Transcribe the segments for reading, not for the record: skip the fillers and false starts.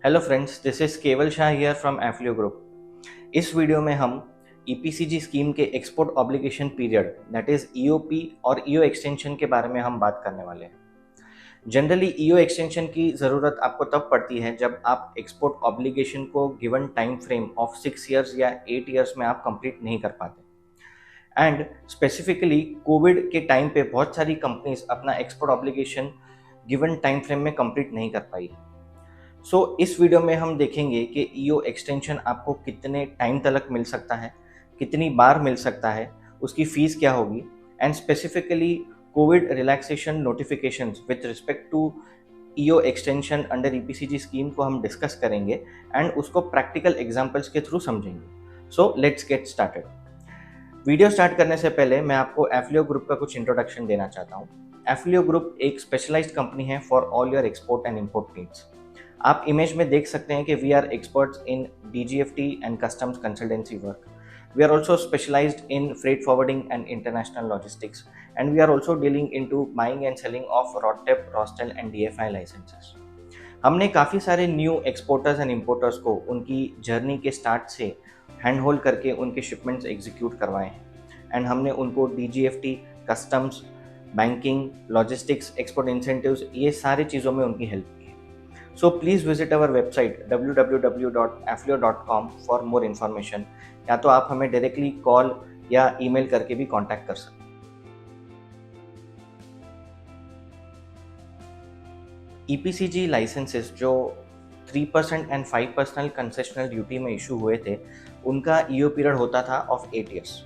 Hello friends, this is केवल Shah here from एफ्लियो group. इस video में हम ईपीसीजी स्कीम के export obligation period that is EOP और ईओ एक्सटेंशन के बारे में हम बात करने वाले हैं। जनरली ईओ एक्सटेंशन की ज़रूरत आपको तब पड़ती है जब आप एक्सपोर्ट ऑब्लिगेशन को given time frame of 6 years या 8 ईयर्स में आप कंप्लीट नहीं कर पाते। एंड स्पेसिफिकली कोविड के टाइम पे बहुत सारी कंपनीज अपना export obligation given time frame में कंप्लीट नहीं कर पाई। इस वीडियो में हम देखेंगे कि ईओ एक्सटेंशन आपको कितने टाइम तक मिल सकता है, कितनी बार मिल सकता है, उसकी फीस क्या होगी, and specifically covid relaxation notifications with respect to EO extension under EPCG scheme को हम डिस्कस करेंगे एंड उसको प्रैक्टिकल एग्जांपल्स के थ्रू समझेंगे। So let's get started. Video start करने से पहले मैं आपको एफ्लियो ग्रुप का कुछ इंट्रोडक्शन देना चाहता हूँ। एफ्लियो ग्रुप एक स्पेशलाइज्ड कंपनी है for all your export and import needs. आप इमेज में देख सकते हैं कि we are experts in DGFT and customs consultancy work. We are also specialized in freight forwarding and international logistics, and we are also dealing into buying and selling of RODTEP, ROSTEL and DFI licenses. हमने काफ़ी सारे new exporters and importers को उनकी journey के start से hand hold करके उनके shipments execute करवाए हैं, एंड हमने उनको DGFT, customs, banking, logistics, export incentives, ये सारी चीज़ों में उनकी हेल्प की। So please visit our website www.afflio.com for more information। या तो आप हमें डायरेक्टली कॉल या ईमेल करके भी कांटेक्ट कर सकते हैं। ईपीसीजी लाइसेंसेस जो 3% एंड 5% कंसेशनल ड्यूटी में इशू हुए थे, उनका ईओ पीरियड होता था of 8 years.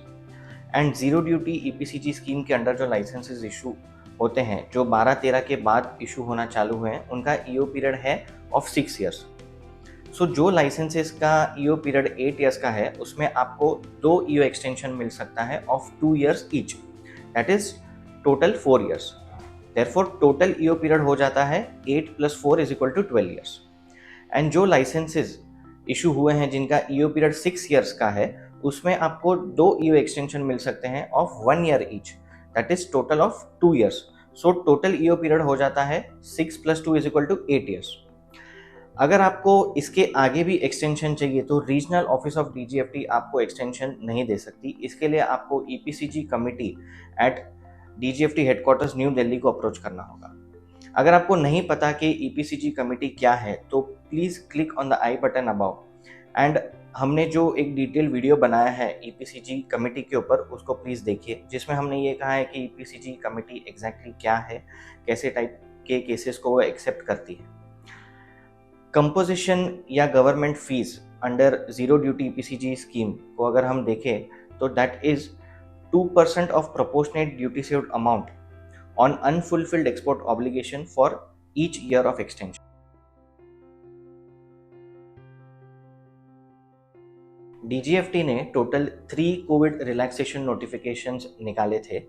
And zero duty EPCG scheme के अंडर जो लाइसेंसेस इशू होते हैं, जो 12-13 के बाद इशू होना चालू हुए हैं, उनका ईओ पीरियड है ऑफ 6 ईयर्स। जो लाइसेंसेस का ईओ पीरियड 8 ईयर्स का है, उसमें आपको 2 ईओ एक्सटेंशन मिल सकता है of 2 years each, that is total 4 years. Therefore total EO period हो जाता है 8 + 4 = 12 ईयर्स। एंड जो लाइसेंसेस इशू हुए हैं जिनका ईओ पीरियड 6 ईयर्स का है, उसमें आपको 2 ईओ एक्सटेंशन मिल सकते हैं of 1 year each, that is total of 2 years. Total EO period हो जाता है 6 + 2 = 8 ईयर्स। अगर आपको इसके आगे भी एक्सटेंशन चाहिए तो रीजनल ऑफिस ऑफ डीजीएफटी आपको एक्सटेंशन नहीं दे सकती। इसके लिए आपको EPCG committee at DGFT headquarters new Delhi को अप्रोच करना होगा। अगर आपको नहीं पता कि ईपीसीजी कमिटी क्या है, तो please click on the I button above, and हमने जो एक डिटेल वीडियो बनाया है ईपीसीजी कमिटी के ऊपर, उसको प्लीज़ देखिए, जिसमें हमने ये कहा है कि ईपीसीजी कमिटी एग्जैक्टली क्या है, कैसे टाइप के केसेस को वो एक्सेप्ट करती है। कंपोजिशन या government fees under zero duty EPCG scheme को अगर हम देखें तो that is 2% of proportionate duty saved amount on unfulfilled export obligation for each year of extension. DGFT ने टोटल 3 कोविड रिलैक्सेशन नोटिफिकेशंस निकाले थे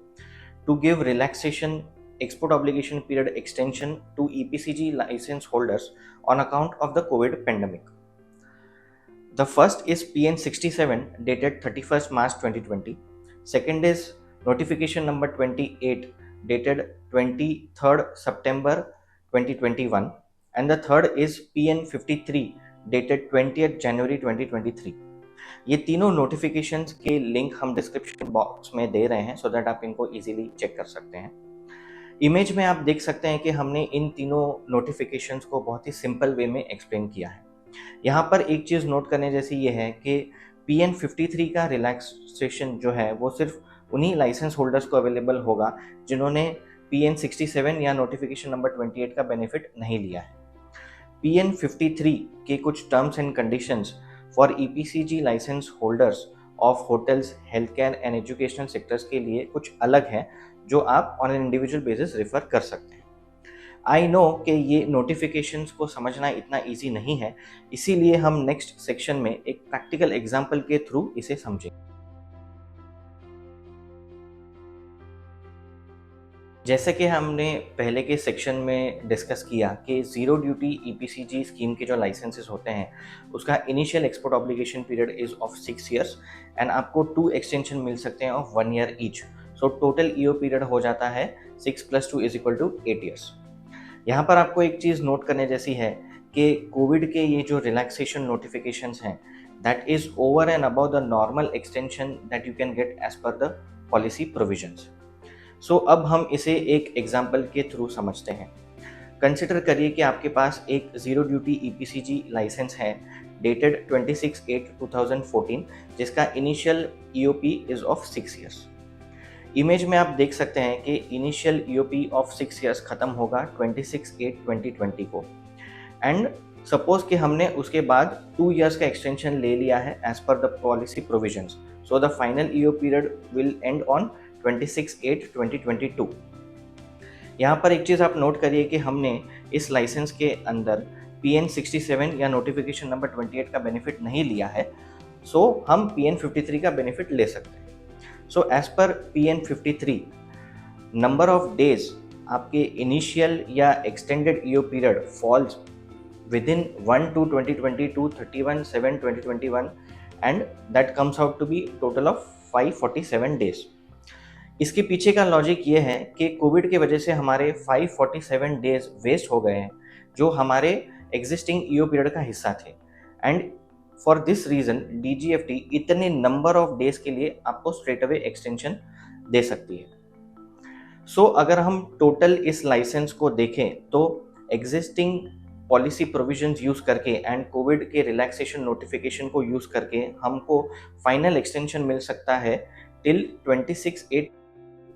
to give relaxation export obligation period extension to EPCG license holders on account of the COVID pandemic. The first is PN 67 dated 31st March 2020. Second is notification number 28 dated 23rd September 2021. And the third is PN 53 dated 20th January 2023. ये तीनों notifications के link हम description box में दे रहे हैं so that आप इनको easily check कर सकते हैं। इमेज में आप देख सकते हैं कि हमने इन तीनों नोटिफिकेशंस को बहुत ही सिंपल वे में एक्सप्लेन किया है। यहाँ पर एक चीज़ नोट करने जैसी ये है कि PN 53 का रिलैक्सेशन जो है वो सिर्फ उन्हीं लाइसेंस होल्डर्स को अवेलेबल होगा जिन्होंने PN 67 या नोटिफिकेशन नंबर 28 का बेनिफिट नहीं लिया है। PN 53 के कुछ terms and conditions for EPCG licence holders of hotels, health care and educational sectors के लिए कुछ अलग हैं, जो आप on an individual basis refer कर सकते हैं। आई नो कि ये नोटिफिकेशंस को समझना इतना इजी नहीं है, इसीलिए हम नेक्स्ट सेक्शन में एक प्रैक्टिकल एग्जांपल के थ्रू इसे समझेंगे। जैसे कि हमने पहले के सेक्शन में डिस्कस किया कि जीरो ड्यूटी ईपीसीजी स्कीम के जो लाइसेंसेस होते हैं, उसका initial export obligation period is of 6 years and आपको 2 एक्सटेंशन मिल सकते हैं of 1 year each. Total EO period हो जाता है 6 + 2 = 8 ईयर्स। यहाँ पर आपको एक चीज़ नोट करने जैसी है कि कोविड के ये जो रिलैक्सेशन नोटिफिकेशंस हैं that is over and about the normal extension that you can get as per the policy provisions. So अब हम इसे एक एग्जाम्पल के थ्रू समझते हैं। कंसिडर करिए कि आपके पास एक जीरो ड्यूटी ईपीसीजी लाइसेंस है डेटेड 26/8/2014 जिसका initial EOP is of 6 years. Image में आप देख सकते हैं कि इनिशियल ईओपी ऑफ 6 ईयर्स खत्म होगा 26/8/2020 को एंड सपोज कि हमने उसके बाद 2 ईयर्स का एक्सटेंशन ले लिया है as per the policy provisions, so the final EO period will end on 26/8/2022। यहाँ पर एक चीज़ आप नोट करिए कि हमने इस लाइसेंस के अंदर PN 67 या नोटिफिकेशन नंबर 28 का बेनिफिट नहीं लिया है, सो हम PN 53 का बेनिफिट ले सकते हैं। So as per PN 53 number of days आपके इनिशियल या extended EO period falls within 1/2/2020 to 31/7/2021 and that comes out to be total of 547 days। इसके पीछे का लॉजिक ये है कि कोविड की वजह से हमारे 547 डेज वेस्ट हो गए हैं जो हमारे एग्जिस्टिंग ईओ पीरियड का हिस्सा थे and for this reason DGFT इतने नंबर ऑफ डेज के लिए आपको स्ट्रेट अवे एक्सटेंशन दे सकती है। सो अगर हम टोटल इस लाइसेंस को देखें तो एग्जिस्टिंग पॉलिसी प्रोविजंस यूज करके एंड कोविड के रिलैक्सेशन नोटिफिकेशन को यूज करके हमको फाइनल एक्सटेंशन मिल सकता है till 26/8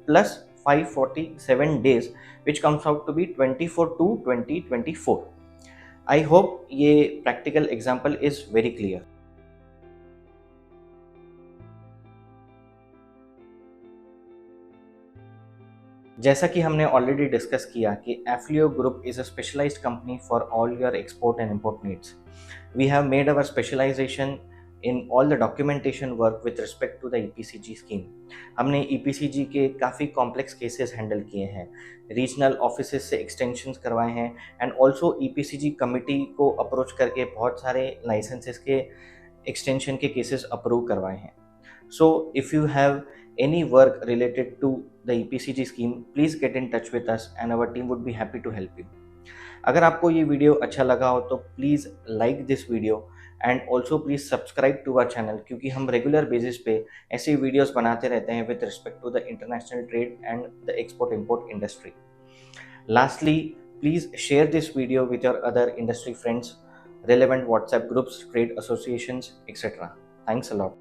plus 547 days which comes out to be 24/2/2024। I hope ये practical example is very clear. जैसा कि हमने ऑलरेडी डिस्कस किया कि एफ्लियो group is a specialised company for all your export and import needs. We have made our specialisation in all the documentation work with respect to the EPCG scheme. हमने EPCG के काफ़ी complex cases handle किए हैं, regional offices से extensions करवाए हैं and also EPCG committee को approach करके बहुत सारे लाइसेंसेस के एक्सटेंशन के केसेस अप्रूव करवाए हैं। So if you have any work related to the EPCG scheme, please get in touch with us and our team would be happy to help you. अगर आपको ये वीडियो अच्छा लगा हो तो please like this video and also please subscribe to our channel क्योंकि हम regular basis पे ऐसे वीडियोस बनाते रहते हैं with respect to the international trade and the export import industry. Lastly, please share this video with your other industry friends, relevant WhatsApp groups, trade associations, etc. Thanks a lot.